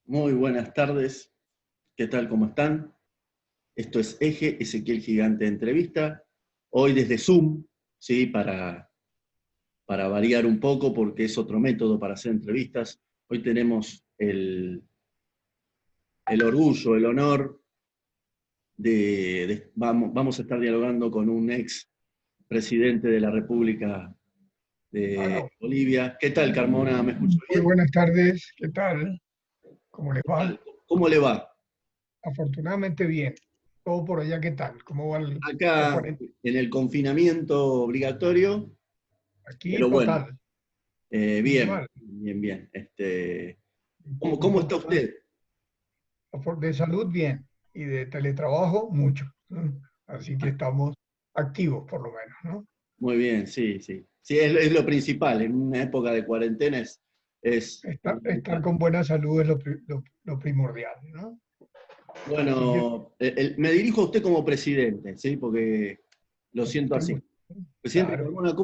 Muy buenas tardes, ¿qué tal? ¿Cómo están? Esto es Eje Ezequiel Gigante de Entrevista, hoy desde Zoom, ¿sí? Para variar un poco, porque es otro método para hacer entrevistas. Hoy tenemos el orgullo, el honor vamos a estar dialogando con un ex presidente de la República de Bueno, Bolivia. ¿Qué tal, Carmona? ¿Me escuchó muy bien? buenas tardes, ¿qué tal? ¿Cómo les ¿Qué va? tal? ¿Cómo le va? Afortunadamente bien. ¿Todo por allá qué tal? ¿Cómo va la Acá cuarentena? en el confinamiento obligatorio, Aquí pero bueno. total, Bien, igual, bien, bien. un ¿Cómo está poco más. usted? De salud bien y de teletrabajo mucho, ¿no? Así que estamos activos por lo menos, ¿no? Muy bien, sí, sí. Sí, es lo principal. En una época de cuarentena es Estar fundamental. con buena salud es lo primordial, ¿no? Así que Bueno, me dirijo a usted como presidente, ¿sí? Porque lo como siento usted así. guste. Presidente Claro. Carmona,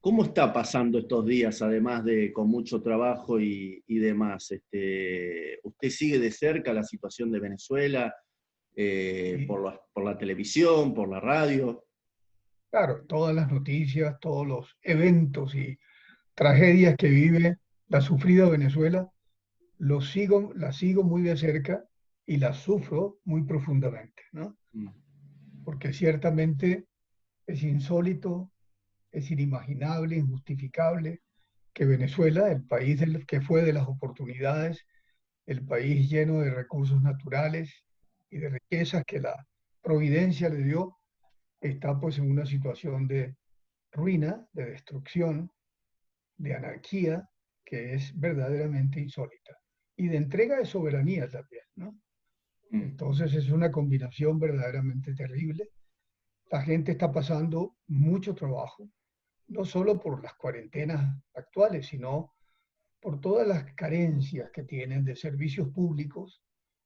¿cómo está pasando estos días, además de con mucho trabajo y demás? ¿Usted sigue de cerca la situación de Venezuela? Y Por la televisión, por la radio. claro, todas las noticias, todos los eventos y tragedias que vive la sufrida Venezuela las sigo muy de cerca y las sufro muy profundamente, ¿no? Mm, Porque ciertamente es insólito, es inimaginable, injustificable que Venezuela, el país que fue de las oportunidades, el país lleno de recursos naturales y de riquezas que la providencia le dio, está pues en una situación de ruina, de destrucción, de anarquía, que es verdaderamente insólita. Y de entrega de soberanía también, ¿no? mm, Entonces es una combinación verdaderamente terrible. La gente está pasando mucho trabajo, no solo por las cuarentenas actuales, sino por todas las carencias que tienen de servicios públicos.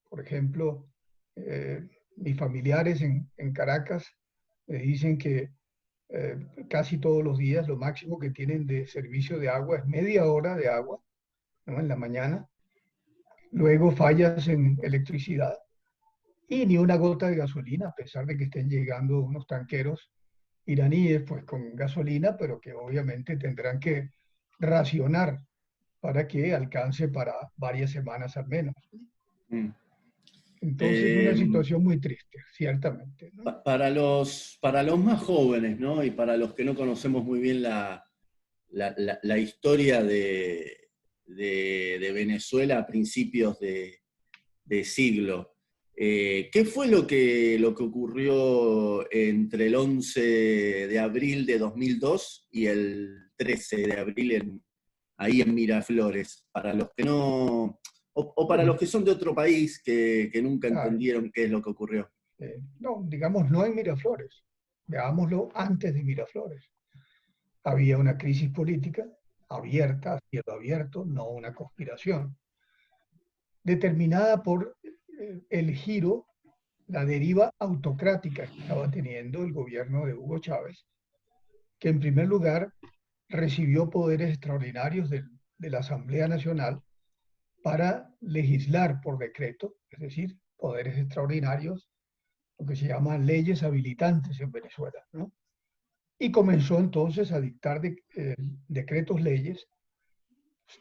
Por ejemplo, eh, mis familiares en Caracas me dicen que eh, casi todos los días lo máximo que tienen de servicio de agua es media hora de agua, ¿no? En la mañana. Luego fallas en electricidad y ni una gota de gasolina, a pesar de que estén llegando unos tanqueros iraníes pues con gasolina, pero que obviamente tendrán que racionar para que alcance para varias semanas al menos. mm. Entonces, una Eh, situación muy triste, ciertamente, ¿no? para los más jóvenes, ¿no? Y para los que no conocemos muy bien la historia de Venezuela a principios de siglo, ¿qué fue lo que ocurrió entre el 11 de abril de 2002 y el 13 de abril ahí en Miraflores? Para los que no, o para los Bueno, que son de otro país que nunca claro, entendieron qué es lo que ocurrió. no, digamos no en Miraflores, veámoslo antes de Miraflores. Había una crisis política abierta, a cielo abierto, no una conspiración, determinada por el giro, la deriva autocrática que estaba teniendo el gobierno de Hugo Chávez, que en primer lugar recibió poderes extraordinarios de la Asamblea Nacional para legislar por decreto, es decir, poderes extraordinarios, lo que se llaman leyes habilitantes en Venezuela, ¿no? Y comenzó entonces a dictar decretos leyes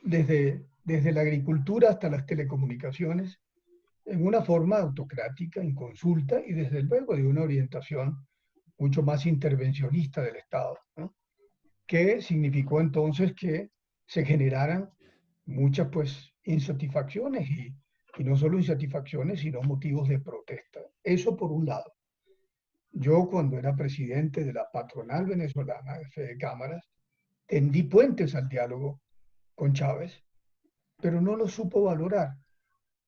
desde la agricultura hasta las telecomunicaciones, en una forma autocrática, inconsulta y desde luego de una orientación mucho más intervencionista del Estado, ¿no? Que significó entonces que se generaran muchas pues insatisfacciones y no solo insatisfacciones, sino motivos de protesta. Eso por un lado. Yo cuando era presidente de la patronal venezolana de Fede Cámaras, tendí puentes al diálogo con Chávez, pero no lo supo valorar,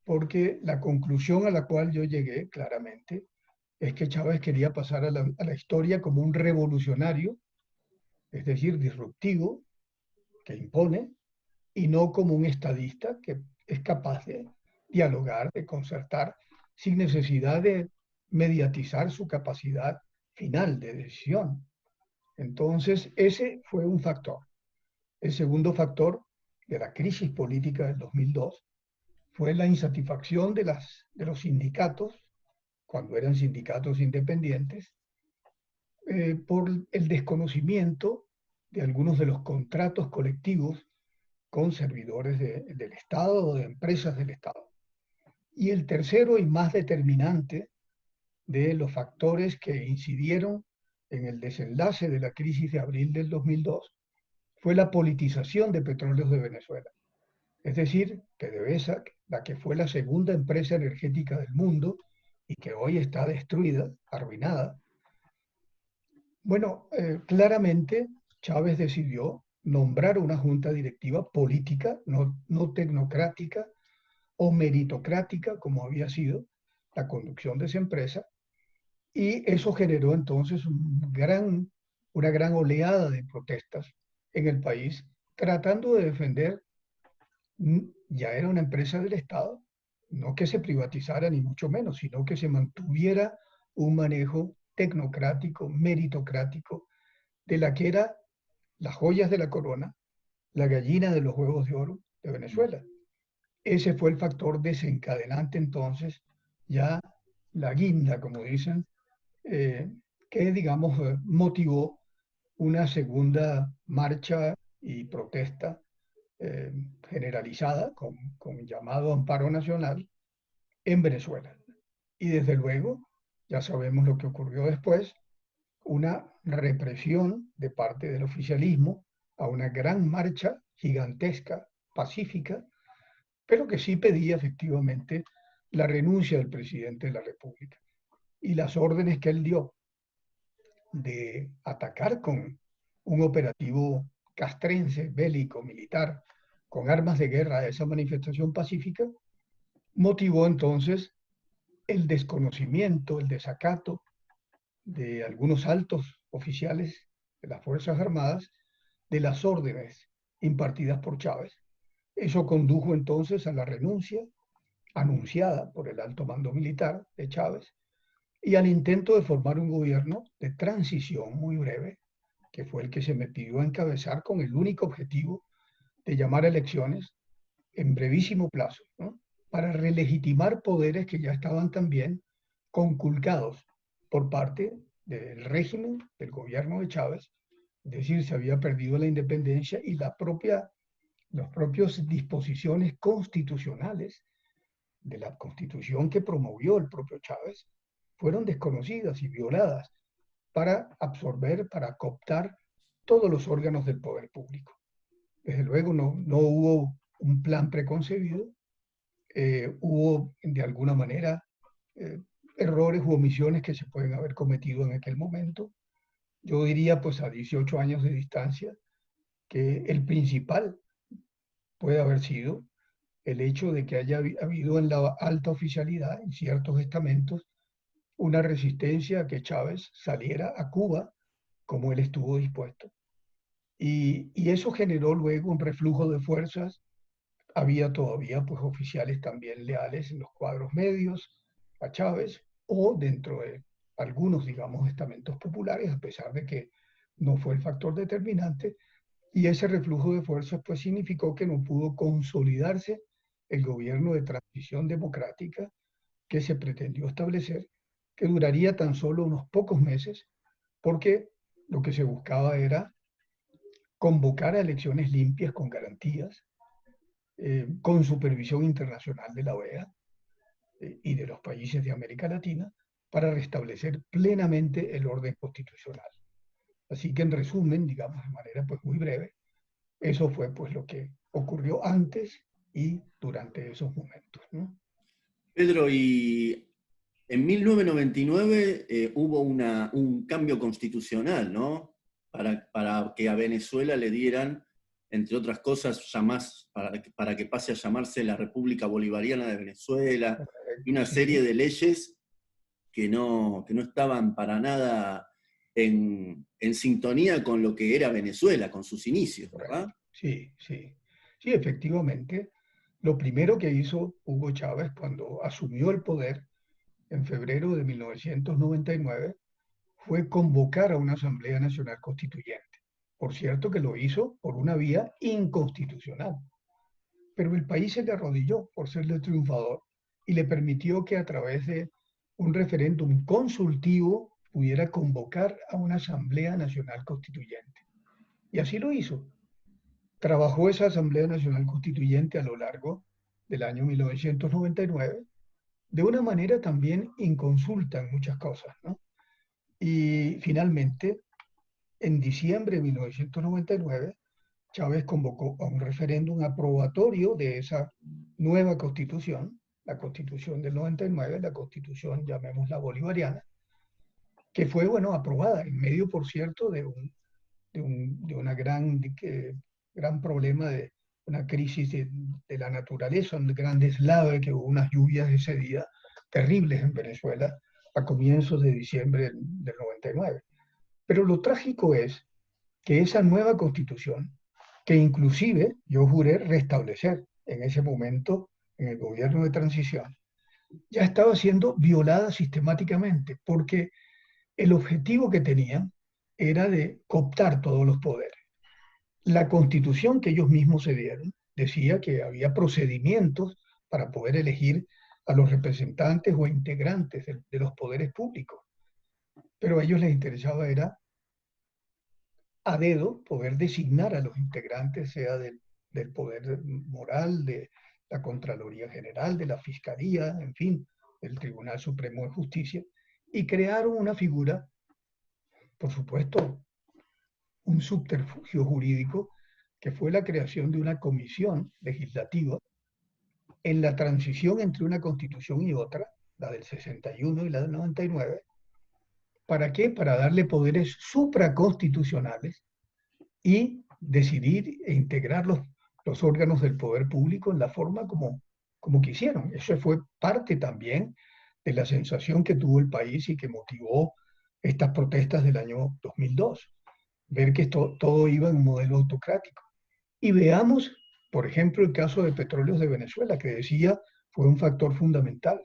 porque la conclusión a la cual yo llegué claramente es que Chávez quería pasar a la historia como un revolucionario, es decir, disruptivo, que impone, y no como un estadista que es capaz de dialogar, de concertar, sin necesidad de mediatizar su capacidad final de decisión. Entonces, ese fue un factor. El segundo factor de la crisis política del 2002 fue la insatisfacción de los sindicatos, cuando eran sindicatos independientes, por el desconocimiento de algunos de los contratos colectivos con servidores del Estado o de empresas del Estado. Y el tercero y más determinante de los factores que incidieron en el desenlace de la crisis de abril del 2002 fue la politización de Petróleos de Venezuela. Es decir, que PDVSA, la que fue la segunda empresa energética del mundo y que hoy está destruida, arruinada, bueno, claramente Chávez decidió nombrar una junta directiva política, no tecnocrática o meritocrática, como había sido la conducción de esa empresa, y eso generó entonces una gran oleada de protestas en el país, tratando de defender, ya era una empresa del Estado, no que se privatizara ni mucho menos, sino que se mantuviera un manejo tecnocrático, meritocrático, de la que era las joyas de la corona, la gallina de los huevos de oro de Venezuela. Ese fue el factor desencadenante entonces, ya la guinda, como dicen, que digamos motivó una segunda marcha y protesta eh, generalizada con llamado amparo nacional en Venezuela. Y desde luego, ya sabemos lo que ocurrió después, una represión de parte del oficialismo a una gran marcha gigantesca, pacífica, pero que sí pedía efectivamente la renuncia del presidente de la República. Y las órdenes que él dio de atacar con un operativo castrense, bélico, militar, con armas de guerra a esa manifestación pacífica, motivó entonces el desconocimiento, el desacato de algunos altos oficiales de las Fuerzas Armadas de las órdenes impartidas por Chávez. Eso condujo entonces a la renuncia anunciada por el alto mando militar de Chávez y al intento de formar un gobierno de transición muy breve, que fue el que se me pidió encabezar con el único objetivo de llamar a elecciones en brevísimo plazo, ¿no? Para relegitimar poderes que ya estaban también conculcados por parte del régimen, del gobierno de Chávez, es decir, se había perdido la independencia y las propias disposiciones constitucionales de la constitución que promovió el propio Chávez fueron desconocidas y violadas para absorber, para cooptar todos los órganos del poder público. Desde luego no hubo un plan preconcebido, hubo de alguna manera eh, errores u omisiones que se pueden haber cometido en aquel momento. Yo diría, pues a 18 años de distancia, que el principal puede haber sido el hecho de que haya habido en la alta oficialidad, en ciertos estamentos, una resistencia a que Chávez saliera a Cuba como él estuvo dispuesto. Y eso generó luego un reflujo de fuerzas. Había todavía pues oficiales también leales en los cuadros medios a Chávez o dentro de algunos, digamos, estamentos populares, a pesar de que no fue el factor determinante. Y ese reflujo de fuerzas pues significó que no pudo consolidarse el gobierno de transición democrática que se pretendió establecer, que duraría tan solo unos pocos meses, porque lo que se buscaba era convocar a elecciones limpias con garantías, con supervisión internacional de la OEA y de los países de América Latina, para restablecer plenamente el orden constitucional. Así que en resumen, digamos de manera pues muy breve, eso fue pues lo que ocurrió antes y durante esos momentos, ¿no? Pedro, y en 1999 hubo un cambio constitucional, ¿no? Para que a Venezuela le dieran, entre otras cosas, para que pase a llamarse la República Bolivariana de Venezuela, y una Sí, serie de leyes que no estaban para nada en sintonía con lo que era Venezuela, con sus inicios, ¿verdad? correcto. Sí, sí. Sí, efectivamente. Lo primero que hizo Hugo Chávez cuando asumió el poder en febrero de 1999 fue convocar a una Asamblea Nacional Constituyente. Por cierto que lo hizo por una vía inconstitucional. pero el país se le arrodilló por ser el triunfador y le permitió que a través de un referéndum consultivo pudiera convocar a una Asamblea Nacional Constituyente. Y así lo hizo. Trabajó esa Asamblea Nacional Constituyente a lo largo del año 1999, de una manera también inconsulta en muchas cosas, ¿no? Y finalmente, en diciembre de 1999, Chávez convocó a un referéndum aprobatorio de esa nueva constitución, la constitución del 99, la constitución, llamémosla bolivariana, que fue, bueno, aprobada en medio, por cierto, de una gran problema de una crisis de la naturaleza, un gran deslave, que hubo unas lluvias ese día terribles en Venezuela a comienzos de diciembre del 99. Pero lo trágico es que esa nueva constitución, que inclusive yo juré restablecer en ese momento en el gobierno de transición, ya estaba siendo violada sistemáticamente, porque el objetivo que tenían era de cooptar todos los poderes. La constitución que ellos mismos se dieron decía que había procedimientos para poder elegir a los representantes o integrantes de los poderes públicos, pero a ellos les interesaba era a dedo poder designar a los integrantes, sea del poder moral, de la Contraloría General, de la Fiscalía, en fin, del Tribunal Supremo de Justicia, y crearon una figura, por supuesto, un subterfugio jurídico, que fue la creación de una comisión legislativa en la transición entre una constitución y otra, la del 61 y la del 99. ¿Para qué? Para darle poderes supraconstitucionales y decidir e integrar los órganos del poder público en la forma como quisieron. Eso fue parte también de la sensación que tuvo el país y que motivó estas protestas del año 2002. Ver que todo iba en un modelo autocrático. Y veamos, por ejemplo, el caso de Petróleos de Venezuela, que decía fue un factor fundamental.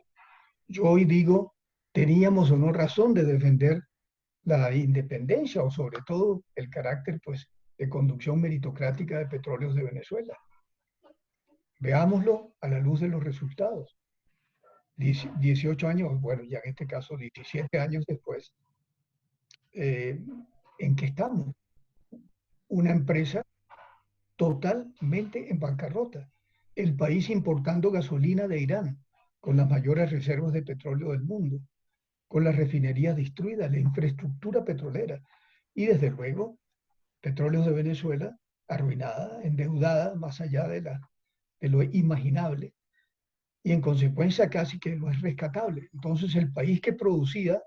Yo hoy digo, teníamos o no razón de defender la independencia o sobre todo el carácter pues, de conducción meritocrática de Petróleos de Venezuela. Veámoslo a la luz de los resultados. 18 años, bueno, ya en este caso 17 años después, ¿en qué estamos? Una empresa totalmente en bancarrota. El país importando gasolina de Irán, con las mayores reservas de petróleo del mundo, con las refinerías destruidas, la infraestructura petrolera y desde luego Petróleos de Venezuela arruinada, endeudada, más allá de lo imaginable y en consecuencia casi que no es rescatable. Entonces el país que producía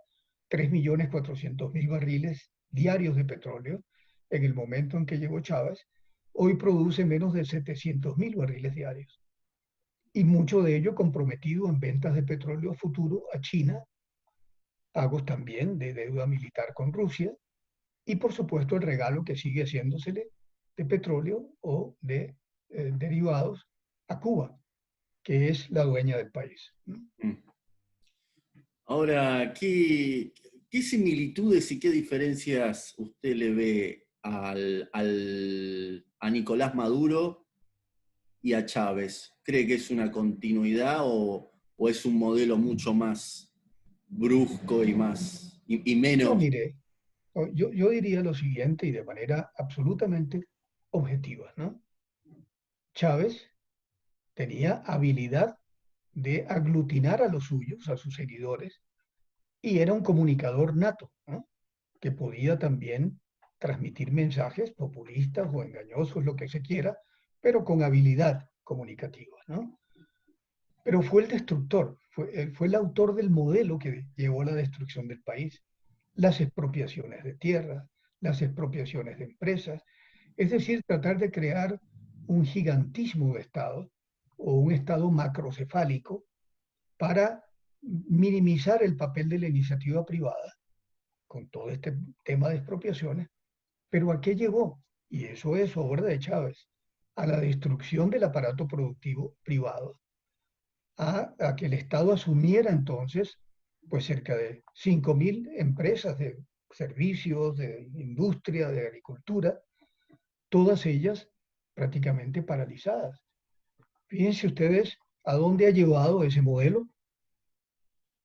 3.400.000 barriles diarios de petróleo en el momento en que llegó Chávez, hoy produce menos de 700.000 barriles diarios. Y mucho de ello comprometido en ventas de petróleo futuro a China, pagos también de deuda militar con Rusia, y por supuesto el regalo que sigue haciéndosele de petróleo o de derivados a Cuba, que es la dueña del país. Ahora, ¿qué similitudes y qué diferencias usted le ve a Nicolás Maduro y a Chávez? ¿Cree que es una continuidad o es un modelo mucho más brusco y No, menos? mire, yo diría lo siguiente y de manera absolutamente objetiva, ¿no? Chávez tenía habilidad de aglutinar a los suyos, a sus seguidores, y era un comunicador nato, ¿no? Que podía también transmitir mensajes populistas o engañosos, lo que se quiera, pero con habilidad comunicativa, ¿no? Pero fue el destructor, fue el autor del modelo que llevó a la destrucción del país. Las expropiaciones de tierras, las expropiaciones de empresas, es decir, tratar de crear un gigantismo de Estado o un Estado macrocefálico para minimizar el papel de la iniciativa privada con todo este tema de expropiaciones. Pero ¿a qué llegó? Y eso es obra de Chávez, a la destrucción del aparato productivo privado, a que el Estado asumiera entonces pues cerca de 5.000 empresas de servicios, de industria, de agricultura, todas ellas prácticamente paralizadas. Fíjense ustedes a dónde ha llevado ese modelo,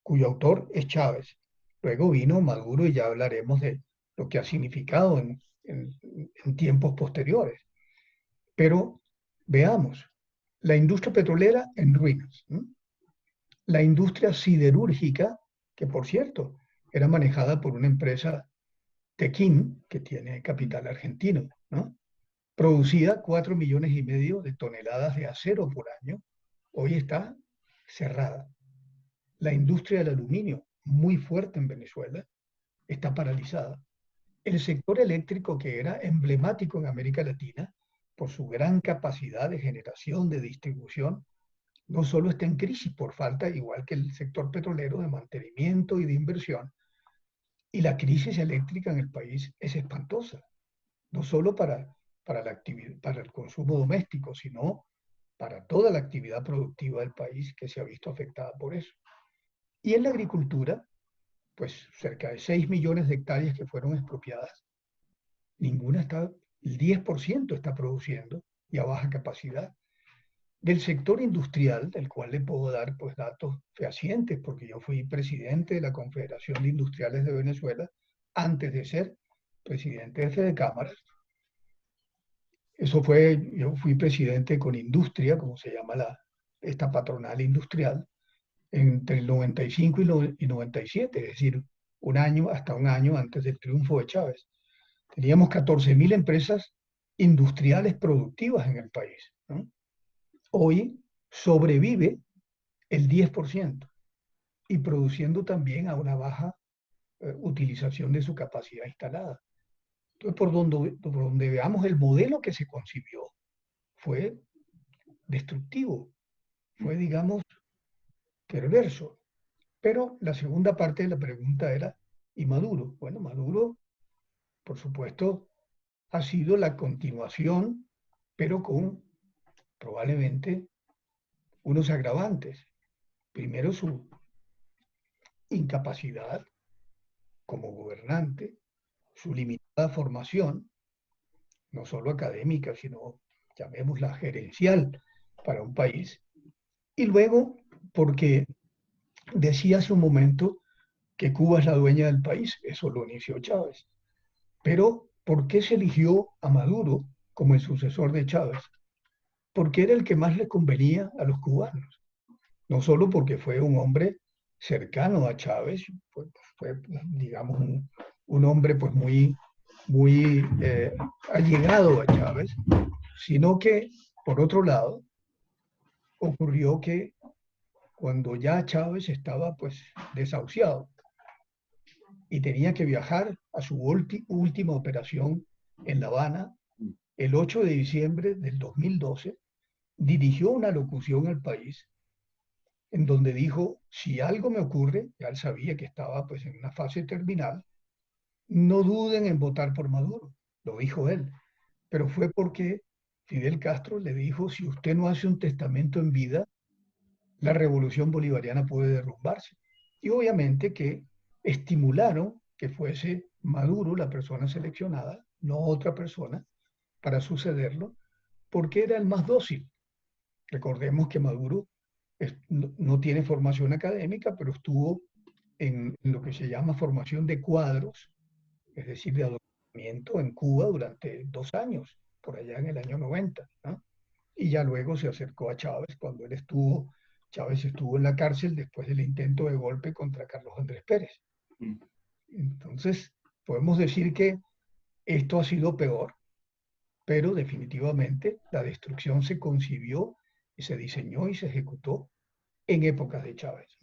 cuyo autor es Chávez. Luego vino Maduro y ya hablaremos de lo que ha significado en tiempos posteriores. Pero veamos, la industria petrolera en ruinas, ¿no? La industria siderúrgica, que por cierto era manejada por una empresa Tequín, que tiene capital argentino, ¿no? Producía 4,5 millones de toneladas de acero por año, hoy está cerrada. La industria del aluminio, muy fuerte en Venezuela, está paralizada. El sector eléctrico, que era emblemático en América Latina por su gran capacidad de generación, de distribución, no solo está en crisis por falta, igual que el sector petrolero, de mantenimiento y de inversión, y la crisis eléctrica en el país es espantosa, no solo para la actividad, para el consumo doméstico, sino para toda la actividad productiva del país que se ha visto afectada por eso. Y en la agricultura, pues cerca de 6 millones de hectáreas que fueron expropiadas, ninguna está, el 10% está produciendo y a baja capacidad. Del sector industrial, del cual le puedo dar pues datos fehacientes, porque yo fui presidente de la Confederación de Industriales de Venezuela antes de ser presidente de Fede Cámaras. Eso fue, yo fui presidente con Industria, como se llama esta patronal industrial, entre el 95 y 97, es decir, hasta un año antes del triunfo de Chávez. Teníamos 14.000 empresas industriales productivas en el país, ¿no? Hoy sobrevive el 10% y produciendo también a una baja utilización de su capacidad instalada. Entonces, por donde veamos, el modelo que se concibió fue destructivo, fue, digamos, perverso. Pero la segunda parte de la pregunta era, ¿y Maduro? Bueno, Maduro, por supuesto, ha sido la continuación, pero con probablemente unos agravantes. Primero, su incapacidad como gobernante, su limitada formación, no solo académica, sino, llamémosla, gerencial para un país. Y luego, porque decía hace un momento que Cuba es la dueña del país, eso lo inició Chávez. Pero, ¿por qué se eligió a Maduro como el sucesor de Chávez? Porque era el que más le convenía a los cubanos. No solo porque fue un hombre cercano a Chávez, fue digamos, un hombre pues muy allegado a Chávez, sino que, por otro lado, ocurrió que cuando ya Chávez estaba pues desahuciado y tenía que viajar a su última operación en La Habana, el 8 de diciembre del 2012, dirigió una locución al país en donde dijo, si algo me ocurre, ya él sabía que estaba pues en una fase terminal, no duden en votar por Maduro, lo dijo él, pero fue porque Fidel Castro le dijo, si usted no hace un testamento en vida, la revolución bolivariana puede derrumbarse. Y obviamente que estimularon que fuese Maduro la persona seleccionada, no otra persona, para sucederlo, porque era el más dócil. Recordemos que Maduro no tiene formación académica, pero estuvo en lo que se llama formación de cuadros, es decir, de adoctrinamiento en Cuba durante 2 años, por allá en el año 90, ¿no? Y ya luego se acercó a Chávez cuando Chávez estuvo en la cárcel después del intento de golpe contra Carlos Andrés Pérez. Entonces, podemos decir que esto ha sido peor, pero definitivamente la destrucción se concibió y se diseñó y se ejecutó en épocas de Chávez.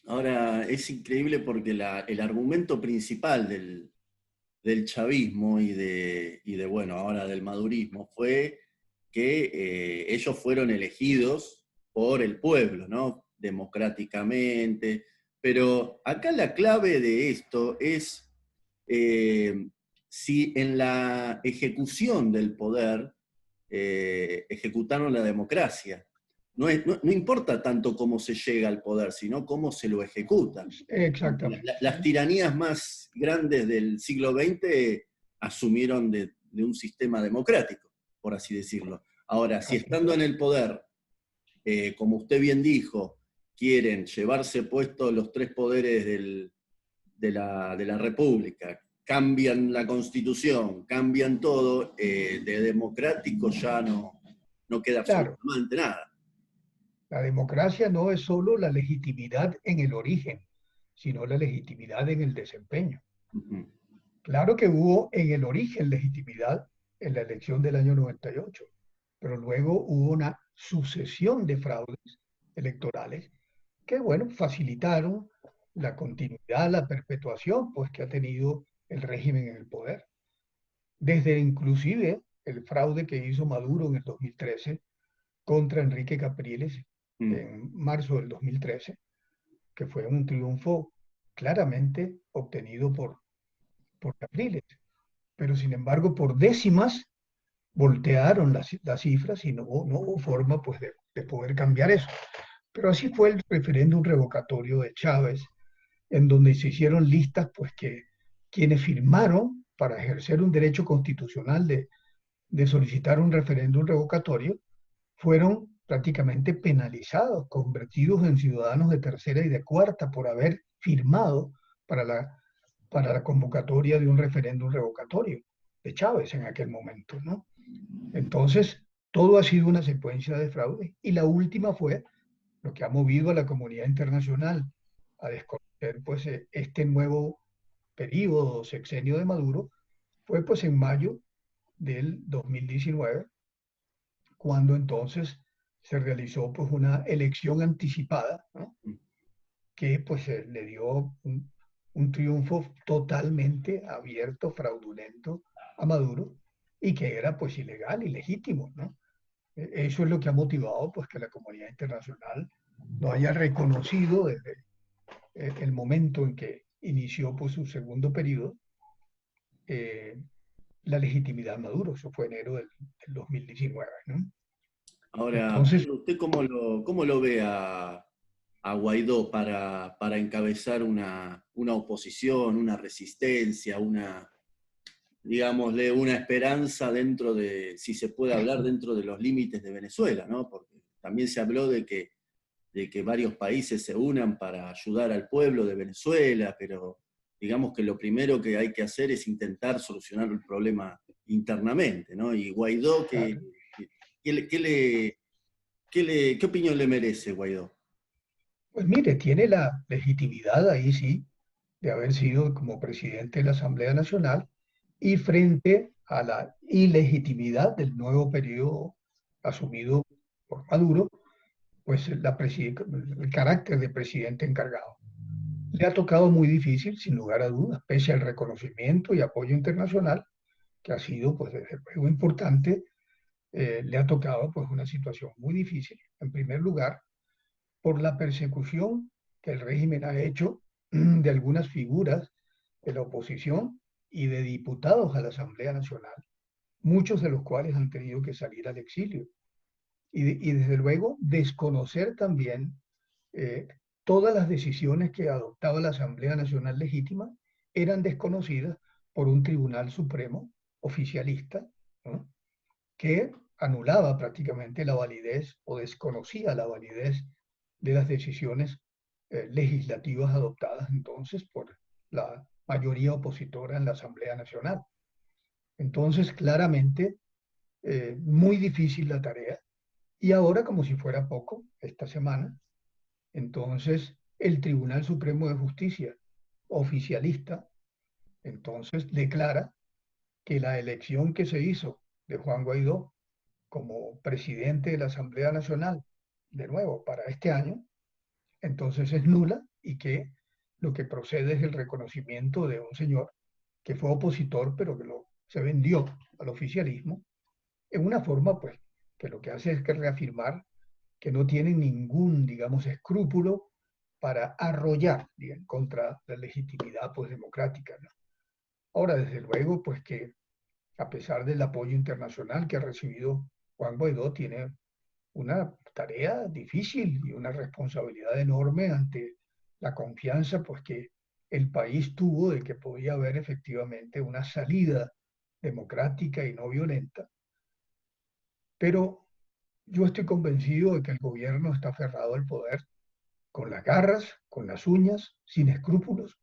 Ahora, es increíble porque el argumento principal del chavismo bueno, ahora del madurismo, fue que ellos fueron elegidos por el pueblo, ¿no? Democráticamente. Pero acá la clave de esto es si en la ejecución del poder ejecutaron la democracia. No importa tanto cómo se llega al poder, sino cómo se lo ejecuta. Exactamente. Las tiranías más grandes del siglo XX asumieron de un sistema democrático, por así decirlo. Ahora, si estando en el poder como usted bien dijo, quieren llevarse puestos los tres poderes de la República, cambian la Constitución, cambian todo, de democrático ya no queda Claro, absolutamente nada. la democracia no es solo la legitimidad en el origen, sino la legitimidad en el desempeño. Ujú. Claro que hubo en el origen legitimidad en la elección del año 98, pero luego hubo una sucesión de fraudes electorales que, bueno, facilitaron la continuidad, la perpetuación, pues que ha tenido el régimen en el poder. Desde inclusive el fraude que hizo Maduro en el 2013 contra Enrique Capriles Mm. en marzo del 2013, que fue un triunfo claramente obtenido por Capriles. Pero sin embargo, por décimas voltearon las cifras y no hubo forma pues, de poder cambiar eso. Pero así fue el referéndum revocatorio de Chávez, en donde se hicieron listas pues, que quienes firmaron para ejercer un derecho constitucional de solicitar un referéndum revocatorio fueron prácticamente penalizados, convertidos en ciudadanos de tercera y de cuarta por haber firmado para para la convocatoria de un referéndum revocatorio de Chávez en aquel momento, ¿no? Entonces, todo ha sido una secuencia de fraudes y la última fue lo que ha movido a la comunidad internacional a desconocer pues este nuevo periodo o sexenio de Maduro, fue pues en mayo del 2019, cuando entonces se realizó pues una elección anticipada, ¿no? Que pues le dio un triunfo totalmente abierto, fraudulento a Maduro y que era pues ilegal, ilegítimo, ¿no? Eso es lo que ha motivado pues que la comunidad internacional no haya reconocido desde el momento en que inició pues su segundo periodo eh, la legitimidad de Maduro. Eso fue enero del 2019, ¿no? Ahora, Entonces, Pedro, ¿usted cómo lo ve a Guaidó para encabezar una oposición, una resistencia, digámosle, una esperanza dentro de, si se puede hablar, dentro de los límites de Venezuela, ¿no? Porque también se habló de que varios países se unan para ayudar al pueblo de Venezuela, pero digamos que lo primero que hay que hacer es intentar solucionar el problema internamente, ¿no? Y Guaidó, claro, qué le- qué le- ¿qué opinión le merece Guaidó? pues mire, tiene la legitimidad ahí sí de haber sido como presidente de la Asamblea Nacional y frente a la ilegitimidad del nuevo periodo asumido por Maduro, pues el carácter de presidente encargado. Le ha tocado muy difícil, sin lugar a dudas, pese al reconocimiento y apoyo internacional, que ha sido pues desde luego importante, le ha tocado pues una situación muy difícil. En primer lugar, por la persecución que el régimen ha hecho de algunas figuras de la oposición y de diputados a la Asamblea Nacional, muchos de los cuales han tenido que salir al exilio. Y desde luego desconocer también eh, todas las decisiones que adoptaba la Asamblea Nacional Legítima eran desconocidas por un Tribunal Supremo oficialista, ¿no? Que anulaba prácticamente la validez o desconocía la validez de las decisiones legislativas adoptadas entonces por la mayoría opositora en la Asamblea Nacional. Entonces, claramente, muy difícil la tarea. Y ahora, como si fuera poco, esta semana, entonces el Tribunal Supremo de Justicia, oficialista, entonces declara que la elección que se hizo de Juan Guaidó como presidente de la Asamblea Nacional, de nuevo, para este año, entonces es nula y que lo que procede es el reconocimiento de un señor que fue opositor, pero que se vendió al oficialismo, en una forma, pues, que lo que hace es que reafirmar que no tienen ningún, digamos, escrúpulo para arrollar, digamos, contra la legitimidad, pues, democrática, ¿no? Ahora, desde luego, pues, que a pesar del apoyo internacional que ha recibido Juan Guaidó, tiene una tarea difícil y una responsabilidad enorme ante la confianza pues, que el país tuvo de que podía haber efectivamente una salida democrática y no violenta. Pero Yo estoy convencido de que el gobierno está aferrado al poder con las garras, con las uñas, sin escrúpulos,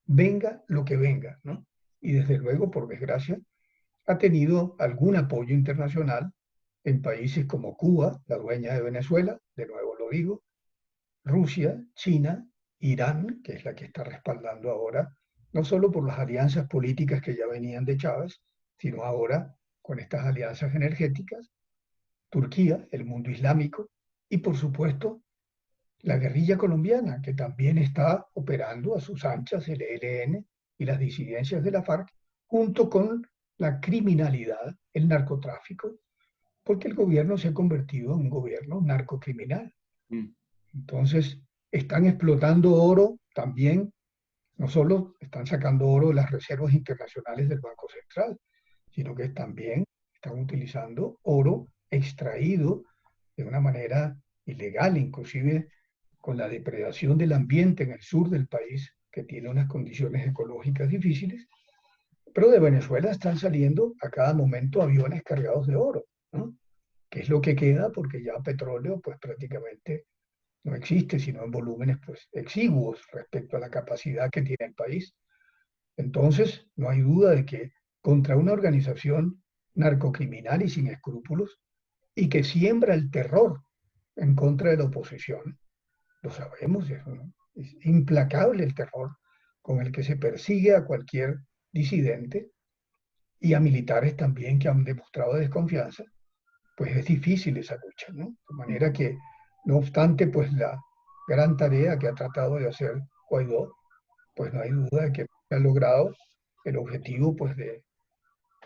venga lo que venga, ¿no? Y desde luego, por desgracia, ha tenido algún apoyo internacional en países como Cuba, la dueña de Venezuela, de nuevo lo digo, Rusia, China, Irán, que es la que está respaldando ahora, no solo por las alianzas políticas que ya venían de Chávez, sino ahora con estas alianzas energéticas, Turquía, el mundo islámico y por supuesto la guerrilla colombiana, que también está operando a sus anchas, el ELN y las disidencias de la FARC, junto con la criminalidad, el narcotráfico, porque el gobierno se ha convertido en un gobierno narcocriminal. Mm. Entonces, están explotando oro también, no solo están sacando oro de las reservas internacionales del Banco Central, sino que también están utilizando oro extraído de una manera ilegal, inclusive con la depredación del ambiente en el sur del país, que tiene unas condiciones ecológicas difíciles, pero de Venezuela están saliendo a cada momento aviones cargados de oro, ¿no? Que es lo que queda porque ya petróleo pues prácticamente no existe, sino en volúmenes pues exiguos respecto a la capacidad que tiene el país. Entonces, no hay duda de que contra una organización narcocriminal y sin escrúpulos y que siembra el terror en contra de la oposición, lo sabemos, es implacable el terror con el que se persigue a cualquier disidente y a militares también que han demostrado desconfianza, pues es difícil esa lucha, ¿no? De manera que, no obstante, pues la gran tarea que ha tratado de hacer Guaidó, pues no hay duda de que ha logrado el objetivo, pues de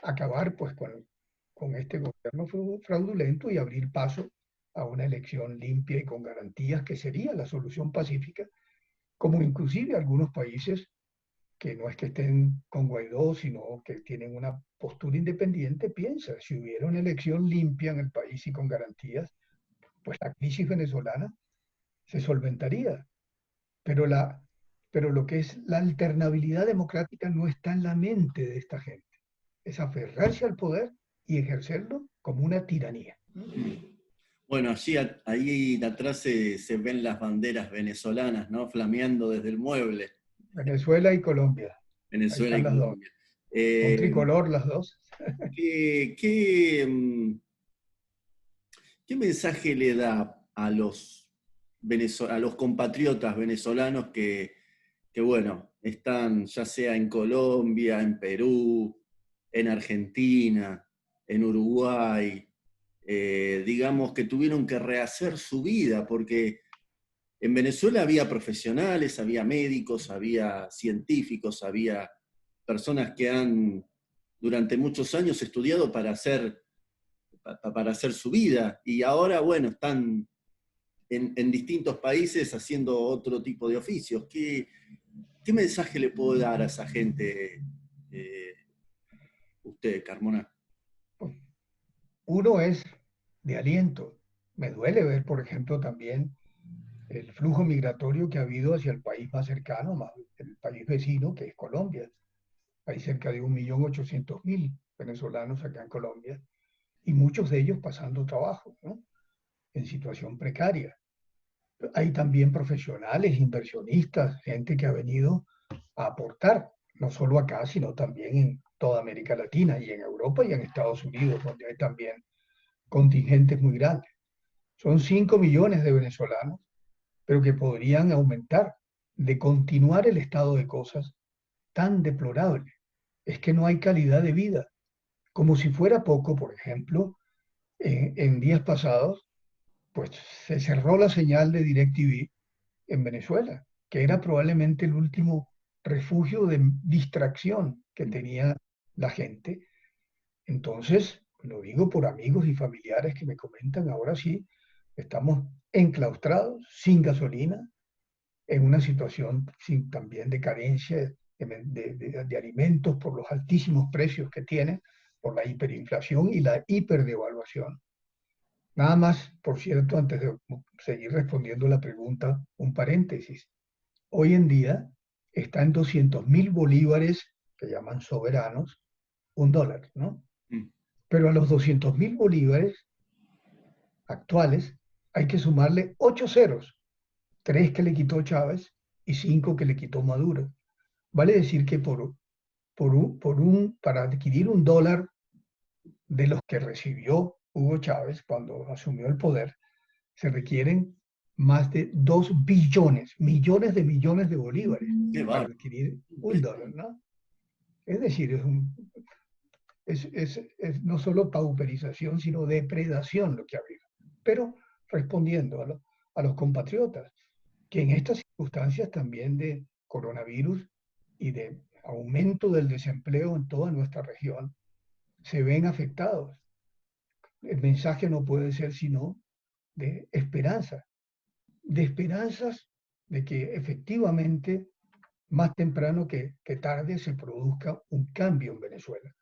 acabar, pues con este gobierno fraudulento y abrir paso a una elección limpia y con garantías que sería la solución pacífica, como inclusive algunos países que no es que estén con Guaidó, sino que tienen una postura independiente, piensa, si hubiera una elección limpia en el país y con garantías, pues la crisis venezolana se solventaría. Pero, pero lo que es la alternabilidad democrática no está en la mente de esta gente. Es aferrarse al poder y ejercerlo como una tiranía. Bueno, allí ahí de atrás se ven las banderas venezolanas, ¿no? Flameando desde el mueble, Venezuela y Colombia, ahí Venezuela están y las dos. Colombia. Son Eh, tricolor las dos. ¿qué, qué, mm, ¿Qué mensaje le da a a los compatriotas venezolanos que, bueno, están ya sea en Colombia, en Perú, en Argentina, en Uruguay, digamos que tuvieron que rehacer su vida? Porque en Venezuela había profesionales, había médicos, había científicos, había personas que han durante muchos años estudiado para hacer su vida, y ahora, bueno, están en distintos países haciendo otro tipo de oficios. ¿Qué mensaje le puedo dar a esa gente, eh, usted, Carmona? Uno es de aliento. Me duele ver, por ejemplo, también el flujo migratorio que ha habido hacia el país más cercano, más el país vecino, que es Colombia. Hay cerca de 1.800.000 venezolanos acá en Colombia y muchos de ellos pasando trabajo, ¿no? En situación precaria. Hay también profesionales, inversionistas, gente que ha venido a aportar, no solo acá, sino también en toda América Latina y en Europa y en Estados Unidos, donde hay también contingentes muy grandes. Son 5 millones de venezolanos, pero que podrían aumentar de continuar el estado de cosas tan deplorable. Es que no hay calidad de vida. Como si fuera poco, por ejemplo, en días pasados, pues se cerró la señal de DirecTV en Venezuela, que era probablemente el último refugio de distracción que tenía la gente. Entonces, lo digo por amigos y familiares que me comentan, ahora sí, estamos enclaustrados, sin gasolina, en una situación sin, también de carencia de alimentos por los altísimos precios que tienen, por la hiperinflación y la hiperdevaluación. Nada más, por cierto, antes de seguir respondiendo la pregunta, un paréntesis. Hoy en día está en 200.000 bolívares, que llaman soberanos, $1, ¿no? Mm. Pero a los 200.000 bolívares, actuales, hay que sumarle 8 ceros, 3 que le quitó Chávez y 5 que le quitó Maduro. Vale decir que para adquirir un dólar de los que recibió Hugo Chávez cuando asumió el poder, se requieren más de 2 billones, millones de bolívares Qué para bárbaro. adquirir un dólar, ¿no? Es decir, es no solo pauperización, sino depredación lo que ha habido. Pero respondiendo a los compatriotas, que en estas circunstancias también de coronavirus y de aumento del desempleo en toda nuestra región, se ven afectados. El mensaje no puede ser sino de esperanza, de esperanzas de que efectivamente más temprano que tarde se produzca un cambio en Venezuela.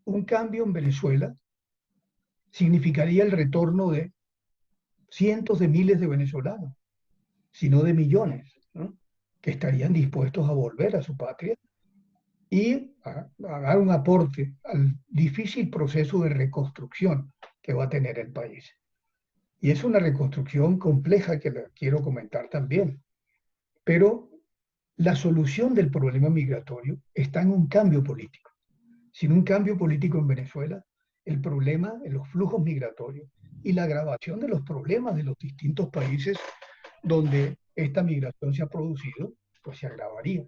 Un cambio en Venezuela significaría el retorno de cientos de miles de venezolanos, sino de millones, ¿no? Que estarían dispuestos a volver a su patria y a dar un aporte al difícil proceso de reconstrucción que va a tener el país. Y es una reconstrucción compleja que la quiero comentar también. Pero la solución del problema migratorio está en un cambio político. Sin un cambio político en Venezuela, el problema de los flujos migratorios y la agravación de los problemas de los distintos países donde esta migración se ha producido, pues se agravaría.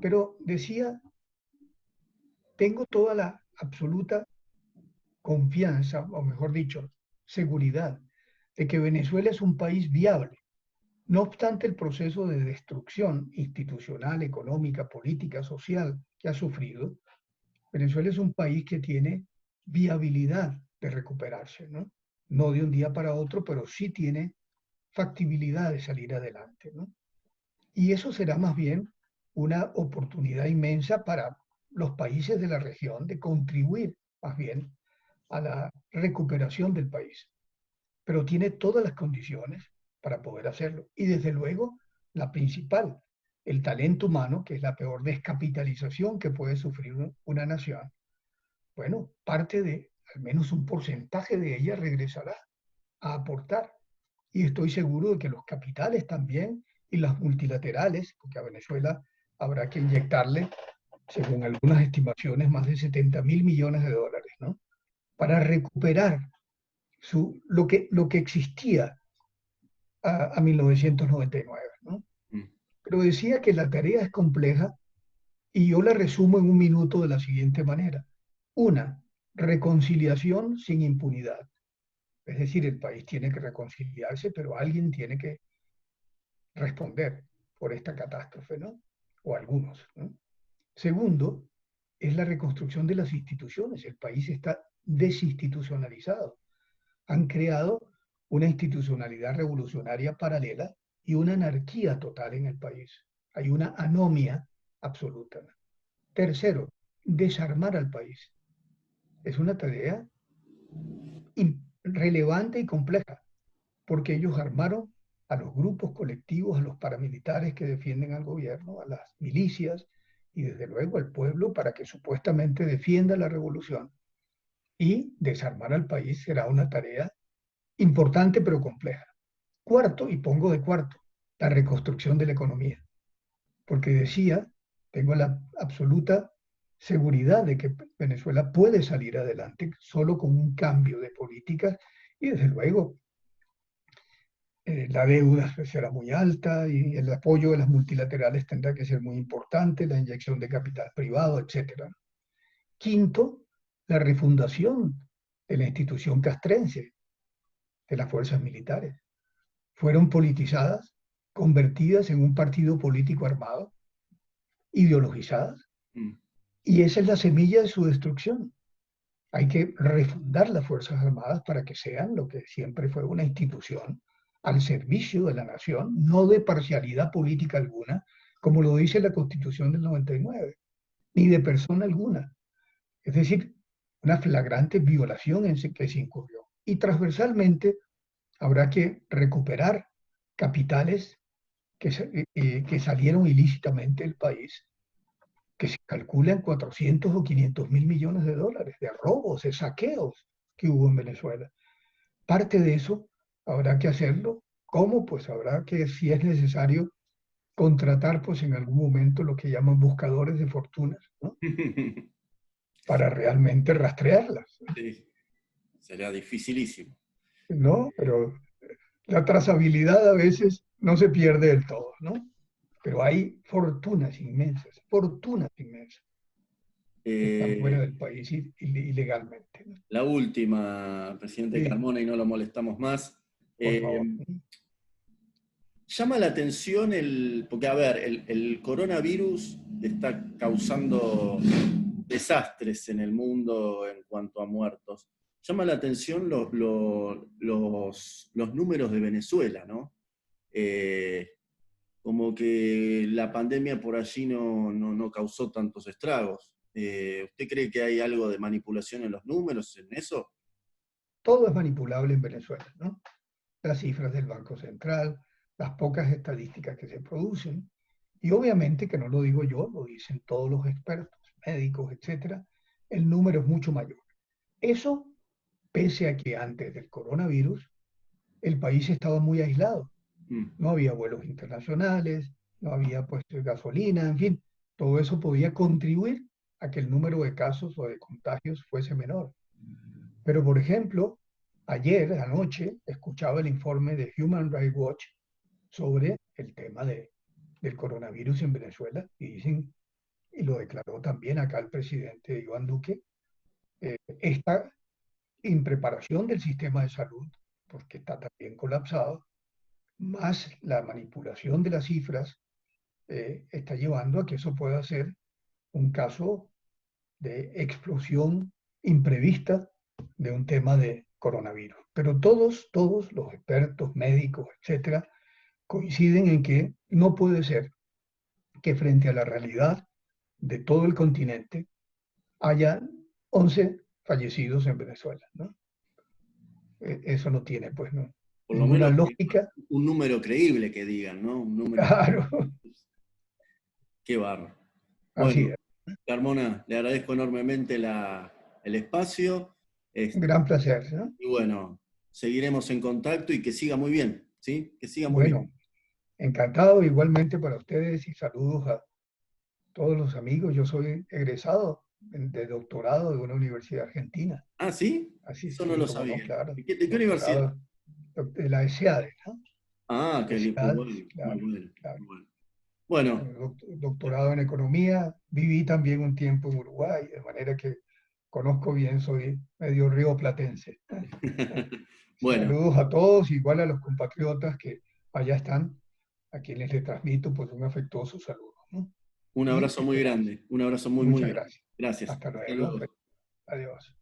Pero decía, tengo toda la absoluta confianza, o mejor dicho, seguridad, de que Venezuela es un país viable. No obstante el proceso de destrucción institucional, económica, política, social que ha sufrido, Venezuela es un país que tiene viabilidad de recuperarse, ¿no? No de un día para otro, pero sí tiene factibilidad de salir adelante, ¿no? Y eso será más bien una oportunidad inmensa para los países de la región de contribuir más bien a la recuperación del país. Pero tiene todas las condiciones para poder hacerlo. Y desde luego, la principal, el talento humano, que es la peor descapitalización que puede sufrir una nación. Bueno, parte de, al menos un porcentaje de ella regresará a aportar. Y estoy seguro de que los capitales también y las multilaterales, porque a Venezuela habrá que inyectarle, según algunas estimaciones, más de 70.000 millones de dólares, ¿no? Para recuperar lo que existía a 1999, ¿no? Mm. Pero decía que la tarea es compleja y yo la resumo en un minuto de la siguiente manera. Una, reconciliación sin impunidad. Es decir, el país tiene que reconciliarse, pero alguien tiene que responder por esta catástrofe, ¿no? O algunos, ¿no? Segundo, es la reconstrucción de las instituciones. El país está desinstitucionalizado. Han creado una institucionalidad revolucionaria paralela y una anarquía total en el país. Hay una anomia absoluta. Tercero, desarmar al país. Es una tarea relevante y compleja, porque ellos armaron a los grupos colectivos, a los paramilitares que defienden al gobierno, a las milicias y desde luego al pueblo para que supuestamente defienda la revolución. Y desarmar al país será una tarea importante pero compleja. Cuarto, y pongo de cuarto, la reconstrucción de la economía. Porque decía, tengo la absoluta seguridad de que Venezuela puede salir adelante solo con un cambio de políticas y desde luego la deuda será muy alta y el apoyo de las multilaterales tendrá que ser muy importante, la inyección de capital privado, etc. Quinto, la refundación de la institución castrense, de las fuerzas militares. Fueron politizadas, convertidas en un partido político armado, ideologizadas, Mm. y esa es la semilla de su destrucción. Hay que refundar las Fuerzas Armadas para que sean lo que siempre fue una institución al servicio de la nación, no de parcialidad política alguna, como lo dice la Constitución del 99, ni de persona alguna. Es decir, una flagrante violación en que se incurrió. Y transversalmente habrá que recuperar capitales que salieron ilícitamente del país, que se calcula en 400 o 500 mil millones de dólares, de robos, de saqueos que hubo en Venezuela. parte de eso habrá que hacerlo. ¿Cómo? Pues habrá que, si es necesario, contratar pues en algún momento lo que llaman buscadores de fortunas, ¿no? Para realmente rastrearlas, Sí, será dificilísimo. ¿no? Pero la trazabilidad a veces no se pierde del todo, ¿no? Pero hay fortunas inmensas que están fuera Eh, del país ilegalmente, ¿no? la última, presidente Sí, Carmona, y no lo molestamos más. por Eh, favor. llama la atención porque a ver, el coronavirus está causando desastres en el mundo en cuanto a muertos. Llama la atención los números de Venezuela, ¿no? Eh, como que la pandemia por allí no causó tantos estragos. ¿Usted cree que hay algo de manipulación en los números, en eso? Todo es manipulable en Venezuela, ¿no? Las cifras del Banco Central, las pocas estadísticas que se producen, y obviamente que no lo digo yo, lo dicen todos los expertos, médicos, etcétera, el número es mucho mayor. Eso, pese a que antes del coronavirus el país estaba muy aislado. Mm. No había vuelos internacionales, no había pues gasolina, en fin, todo eso podía contribuir a que el número de casos o de contagios fuese menor. Pero, por ejemplo, ayer, anoche, escuchaba el informe de Human Rights Watch sobre el tema del coronavirus en Venezuela y dicen, y lo declaró también acá el presidente Iván Duque, esta impreparación del sistema de salud, porque está también colapsado, más la manipulación de las cifras, está llevando a que eso pueda ser un caso de explosión imprevista de un tema de coronavirus. Pero todos los expertos, médicos, etcétera, coinciden en que no puede ser que frente a la realidad de todo el continente haya 11 fallecidos en Venezuela, ¿no? Eso no tiene, pues, ¿no? Por lo Ninguna menos lógica. un número creíble que digan, ¿no? Un número. Claro, Qué barro. así Bueno, es. Carmona, le agradezco enormemente el espacio. Un Este, gran placer, ¿no? y bueno, seguiremos en contacto y que siga muy bien, ¿sí? Que siga muy bien. Bueno, encantado igualmente para ustedes y saludos a todos los amigos. Yo soy egresado de doctorado de una universidad argentina. Ah, ¿sí? Así, Eso no sí, lo como no, sabía. claro. ¿De qué universidad? Doctorado de la ESEADE, ¿no? Ah, qué muy ESEADE, bueno, muy claro, bueno, claro. muy bueno. Bueno, Doctorado en economía. Viví también un tiempo en Uruguay, de manera que conozco bien, soy medio rioplatense. bueno, Saludos a todos, igual a los compatriotas que allá están, a quienes les transmito pues un afectuoso saludo, ¿no? un Y abrazo muy esperamos. grande, un abrazo muy, muy Muchas grande. gracias. Gracias. Hasta Hasta luego. luego. Adiós.